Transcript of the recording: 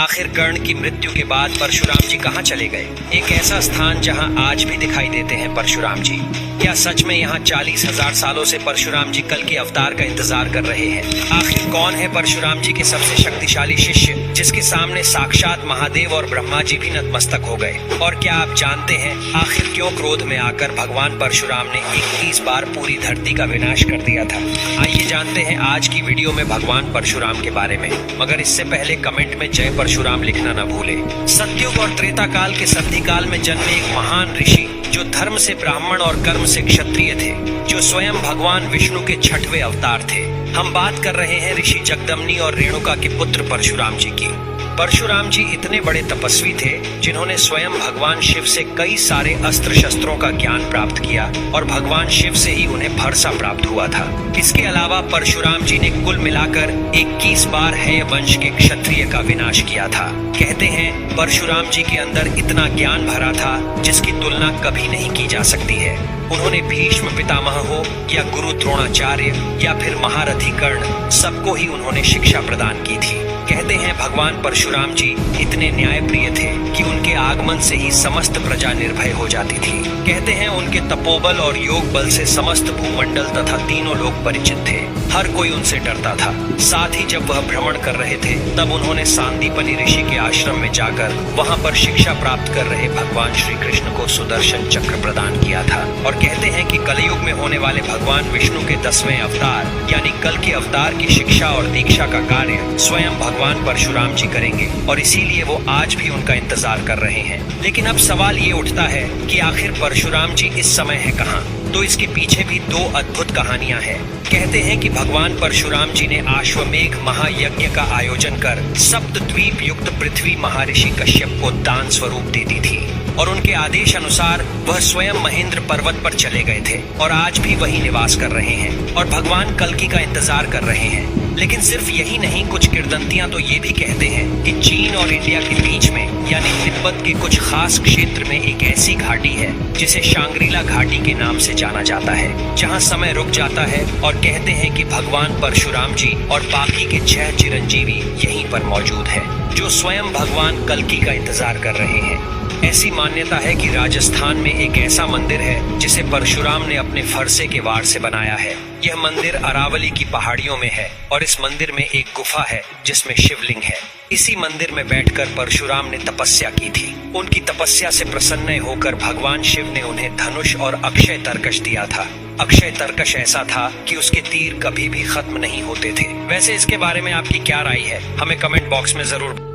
आखिर कर्ण की मृत्यु के बाद परशुराम जी कहाँ चले गए? एक ऐसा स्थान जहाँ आज भी दिखाई देते हैं परशुराम जी। क्या सच में यहाँ 40,000 सालों से परशुराम जी कल के अवतार का इंतजार कर रहे हैं? आखिर कौन है परशुराम जी के सबसे शक्तिशाली शिष्य, जिसके सामने साक्षात महादेव और ब्रह्मा जी भी नतमस्तक हो गए? और क्या आप जानते हैं आखिर क्यों क्रोध में आकर भगवान परशुराम ने 21 बार पूरी धरती का विनाश कर दिया था? आइए जानते हैं आज की वीडियो में भगवान परशुराम के बारे में, मगर इससे पहले कमेंट में जय परशुराम लिखना न भूले। सतयुग और त्रेता काल के संधि काल में जन्मे एक महान ऋषि, जो धर्म से ब्राह्मण और कर्म से क्षत्रिय थे, जो स्वयं भगवान विष्णु के 6वें अवतार थे। हम बात कर रहे हैं ऋषि जगदम्नी और रेणुका के पुत्र परशुराम जी की। परशुराम जी इतने बड़े तपस्वी थे जिन्होंने स्वयं भगवान शिव से कई सारे अस्त्र शस्त्रों का ज्ञान प्राप्त किया और भगवान शिव से ही उन्हें भरसा प्राप्त हुआ था। इसके अलावा परशुराम जी ने कुल मिलाकर 21 बार हैय वंश के क्षत्रिय का विनाश किया था। कहते हैं परशुराम जी के अंदर इतना ज्ञान भरा था जिसकी तुलना कभी नहीं की जा सकती है। उन्होंने भीष्म पितामह हो या गुरु द्रोणाचार्य या फिर महारथी कर्ण, सबको ही उन्होंने शिक्षा प्रदान की थी। कहते हैं भगवान परशुराम जी इतने न्यायप्रिय थे कि उनके आगमन से ही समस्त प्रजा निर्भय हो जाती थी। कहते हैं उनके तपोबल और योग बल से समस्त भूमंडल तथा तीनों लोग परिचित थे। हर कोई उनसे डरता था। साथ ही जब वह भ्रमण कर रहे थे तब उन्होंने सांदीपनि ऋषि के आश्रम में जाकर वहां पर शिक्षा प्राप्त कर रहे भगवान श्री कृष्ण को सुदर्शन चक्र प्रदान किया था। और कहते हैं कि कलयुग में होने वाले भगवान विष्णु के 10वें अवतार यानी कल के अवतार की शिक्षा और दीक्षा का कार्य स्वयं भगवान परशुराम जी करेंगे, और इसीलिए वो आज भी उनका इंतजार कर रहे हैं। लेकिन अब सवाल ये उठता है कि आखिर परशुराम जी इस समय है कहाँ? तो इसके पीछे भी 2 अद्भुत कहानियां हैं। कहते हैं कि भगवान परशुराम जी ने अश्वमेघ महायज्ञ का आयोजन कर सप्तद्वीप युक्त पृथ्वी महर्षि कश्यप को दान स्वरूप दे दी थी, और उनके आदेश अनुसार वह स्वयं महेंद्र पर्वत पर चले गए थे और आज भी वहीं निवास कर रहे हैं और भगवान कल्कि का इंतजार कर रहे हैं। लेकिन सिर्फ यही नहीं, कुछ किंवदंतियां तो ये भी कहते हैं कि चीन और इंडिया के बीच में यानी तिब्बत के कुछ खास क्षेत्र में एक ऐसी घाटी है जिसे शांग्रीला घाटी के नाम से जाना जाता है, जहां समय रुक जाता है। और कहते हैं कि भगवान परशुराम जी और बाकी के 6 चिरंजीवी यहीं पर मौजूद हैं, जो स्वयं भगवान कल्कि का इंतजार कर रहे हैं। ऐसी मान्यता है कि राजस्थान में एक ऐसा मंदिर है जिसे परशुराम ने अपने फरसे के वार से बनाया है। यह मंदिर अरावली की पहाड़ियों में है और इस मंदिर में एक गुफा है जिसमें शिवलिंग है। इसी मंदिर में बैठकर परशुराम ने तपस्या की थी। उनकी तपस्या से प्रसन्न होकर भगवान शिव ने उन्हें धनुष और अक्षय तरकश दिया था। अक्षय तरकश ऐसा था कि उसके तीर कभी भी खत्म नहीं होते थे। वैसे इसके बारे में आपकी क्या राय है? हमें कमेंट बॉक्स में जरूर